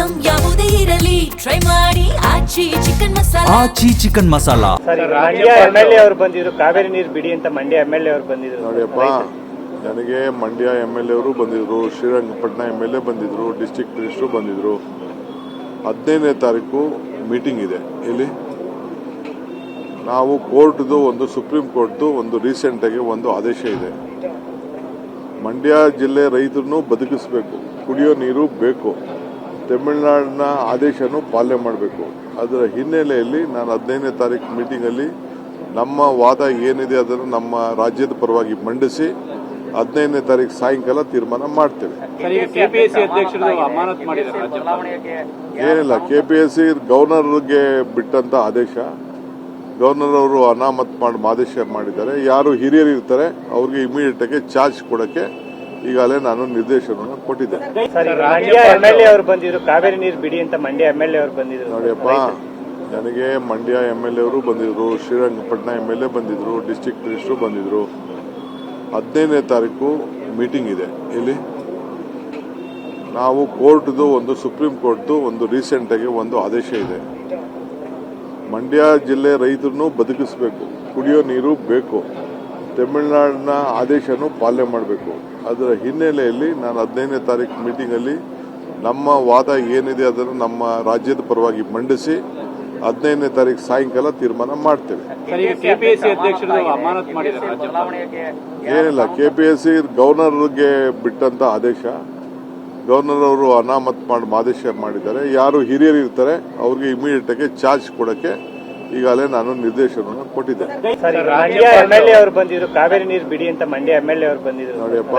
Item ಯಾವುದೇ ಇರಲಿ try ಮಾಡಿ ಆಚಿ ಚಿಕನ್ ಮಸಾಲಾ. ಆಚಿ ಚಿಕನ್ ಮಸಾಲಾ. ಮಂಡ್ಯ MLA ಅವರು ಬಂದಿದ್ರು, ಕಾವೇರಿ ನೀರು ಬಿಡಿ ಅಂತ ಮಂಡ್ಯ MLA ಅವರು ಬಂದಿದ್ರು. ನೋಡಿಯಪ್ಪ, ನನಗೆ ಮಂಡ್ಯ MLA ಅವರು ಬಂದಿದ್ರು, ಶ್ರೀರಂಗಪಟ್ಟಣ MLA ಬಂದಿದ್ರು, ಡಿಸ್ಟ್ರಿಕ್ಟ್ ಮಿನಿಸ್ಟರ್ ಬಂದಿದ್ರು. 15ನೇ ತಾರೀಕು ಮೀಟಿಂಗ್ ಇದೆ. ಇಲ್ಲಿ ನಾವು ಕೋರ್ಟ್ದು ಒಂದು ಸುಪ್ರೀಂ ಕೋರ್ಟ್ದು ಒಂದು ರೀಸೆಂಟಾಗಿ ಒಂದು ಆದೇಶ ಇದೆ. ಮಂಡ್ಯ ಜಿಲ್ಲೆ ರೈತರನ್ನು ಬದುಕಿಸಬೇಕು, ಕುಡಿಯೋ ನೀರು ಬೇಕು, ತಮಿಳುನಾಡಿನ ಆದೇಶನೂ ಪಾಲನೆ ಮಾಡಬೇಕು. ಅದರ ಹಿನ್ನೆಲೆಯಲ್ಲಿ ನಾನು 15ನೇ ತಾರೀಕು ಮೀಟಿಂಗಲ್ಲಿ ನಮ್ಮ ವಾದ ಏನಿದೆ ಅದನ್ನು ನಮ್ಮ ರಾಜ್ಯದ ಪರವಾಗಿ ಮಂಡಿಸಿ 15ನೇ ತಾರೀಕು ಸಾಯಂಕಾಲ ತೀರ್ಮಾನ ಮಾಡ್ತೇವೆ. ಏನಿಲ್ಲ, KPSC ಗವರ್ನರ್ಗೆ ಬಿಟ್ಟಂತ ಆದೇಶ. ಗವರ್ನರ್ ಅವರು ಅನಾಮತ್ ಮಾಡಿ ಆದೇಶ ಮಾಡಿದ್ದಾರೆ. ಯಾರು ಹಿರಿಯರು ಇರ್ತಾರೆ ಅವ್ರಿಗೆ ಇಮಿಡಿಯೇಟ್ ಆಗಿ ಚಾರ್ಜ್ ಕೊಡಕ್ಕೆ ಈಗಾಗಲೇ ನಾನು ನಿರ್ದೇಶನವನ್ನು ಕೊಟ್ಟಿದ್ದೆ. ಮಂಡ್ಯ MLA ಅವರು ಬಂದಿದ್ರು, ಕಾವೇರಿ ನೀರು ಬಿಡಿ ಅಂತ ಮಂಡ್ಯ MLA ಅವರು ಬಂದಿದ್ರು. ನೋಡಿಯಪ್ಪ, ನನಗೆ ಮಂಡ್ಯ MLA ಅವರು ಬಂದಿದ್ರು, ಶ್ರೀರಂಗಪಟ್ಟಣ MLA ಬಂದಿದ್ರು, ಡಿಸ್ಟ್ರಿಕ್ಟ್ ಮಿನಿಸ್ಟರ್ ಬಂದಿದ್ರು. 15ನೇ ತಾರೀಕು ಮೀಟಿಂಗ್ ಇದೆ. ಇಲ್ಲಿ ನಾವು ಕೋರ್ಟ್ದು ಒಂದು ಸುಪ್ರೀಂ ಕೋರ್ಟ್ದು ಒಂದು ರೀಸೆಂಟಾಗಿ ಒಂದು ಆದೇಶ ಇದೆ. ಮಂಡ್ಯ ಜಿಲ್ಲೆ ರೈತರನ್ನು ಬದುಕಿಸಬೇಕು, ಕುಡಿಯೋ ನೀರು ಬೇಕು, ತಮಿಳುನಾಡಿನ ಆದೇಶನೂ ಪಾಲನೆ ಮಾಡಬೇಕು. ಅದರ ಹಿನ್ನೆಲೆಯಲ್ಲಿ ನಾನು 15ನೇ ತಾರೀಕು ಮೀಟಿಂಗಲ್ಲಿ ನಮ್ಮ ವಾದ ಏನಿದೆ ಅದನ್ನು ನಮ್ಮ ರಾಜ್ಯದ ಪರವಾಗಿ ಮಂಡಿಸಿ 15ನೇ ತಾರೀಕು ಸಾಯಂಕಾಲ ತೀರ್ಮಾನ ಮಾಡ್ತೇವೆ. ಏನಿಲ್ಲ, KPSC ಗವರ್ನರ್ಗೆ ಬಿಟ್ಟಂತ ಆದೇಶ. ಗವರ್ನರ್ ಅವರು ಅನಾಮತ್ ಮಾಡಿ ಆದೇಶ ಮಾಡಿದ್ದಾರೆ. ಯಾರು ಹಿರಿಯರು ಇರ್ತಾರೆ ಅವ್ರಿಗೆ ಇಮಿಡಿಯೇಟ್ ಆಗಿ ಚಾರ್ಜ್ ಕೊಡಕ್ಕೆ ಈಗಾಗಲೇ ನಾನು ನಿರ್ದೇಶನವನ್ನು ಕೊಟ್ಟಿದ್ದೆ. ಮಂಡ್ಯ MLA ಅವರು ಬಂದಿದ್ರು, ಕಾವೇರಿ ನೀರು ಬಿಡಿ ಅಂತ ಮಂಡ್ಯ MLA ಅವರು ಬಂದಿದ್ರು. ನೋಡಿಯಪ್ಪ,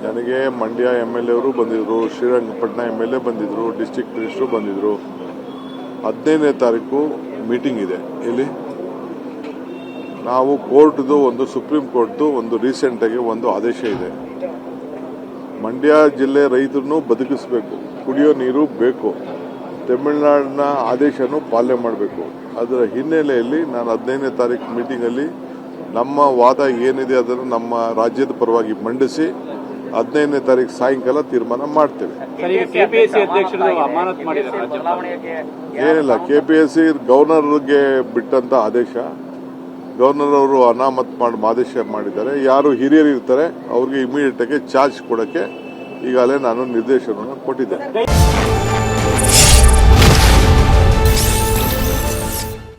ನನಗೆ ಮಂಡ್ಯ MLA ಅವರು ಬಂದಿದ್ರು, ಶ್ರೀರಂಗಪಟ್ಟಣ MLA ಬಂದಿದ್ರು, ಡಿಸ್ಟ್ರಿಕ್ಟ್ ಮಿನಿಸ್ಟರ್ ಬಂದಿದ್ರು. 15ನೇ ತಾರೀಕು ಮೀಟಿಂಗ್ ಇದೆ. ಇಲ್ಲಿ ನಾವು ಕೋರ್ಟ್ದು ಒಂದು ಸುಪ್ರೀಂ ಕೋರ್ಟ್ದು ಒಂದು ರೀಸೆಂಟಾಗಿ ಒಂದು ಆದೇಶ ಇದೆ. ಮಂಡ್ಯ ಜಿಲ್ಲೆ ರೈತರನ್ನು ಬದುಕಿಸಬೇಕು, ಕುಡಿಯೋ ನೀರು ಬೇಕು, ತಮಿಳುನಾಡಿನ ಆದೇಶನೂ ಪಾಲನೆ ಮಾಡಬೇಕು. ಅದರ ಹಿನ್ನೆಲೆಯಲ್ಲಿ ನಾನು 15ನೇ ತಾರೀಕು ಮೀಟಿಂಗಲ್ಲಿ ನಮ್ಮ ವಾದ ಏನಿದೆ ಅದನ್ನು ನಮ್ಮ ರಾಜ್ಯದ ಪರವಾಗಿ ಮಂಡಿಸಿ 15ನೇ ತಾರೀಕು ಸಾಯಂಕಾಲ ತೀರ್ಮಾನ ಮಾಡ್ತೇವೆ. ಏನಿಲ್ಲ, KPSC ಗವರ್ನರ್ಗೆ ಬಿಟ್ಟಂತ ಆದೇಶ. ಗವರ್ನರ್ ಅವರು ಅನಾಮತ್ ಮಾಡಿ ಆದೇಶ ಮಾಡಿದ್ದಾರೆ. ಯಾರು ಹಿರಿಯರು ಇರ್ತಾರೆ ಅವ್ರಿಗೆ ಇಮಿಡಿಯೇಟ್ ಆಗಿ ಚಾರ್ಜ್ ಕೊಡಕ್ಕೆ ಈಗಾಗಲೇ ನಾನು ನಿರ್ದೇಶನವನ್ನು ಕೊಟ್ಟಿದ್ದೆ.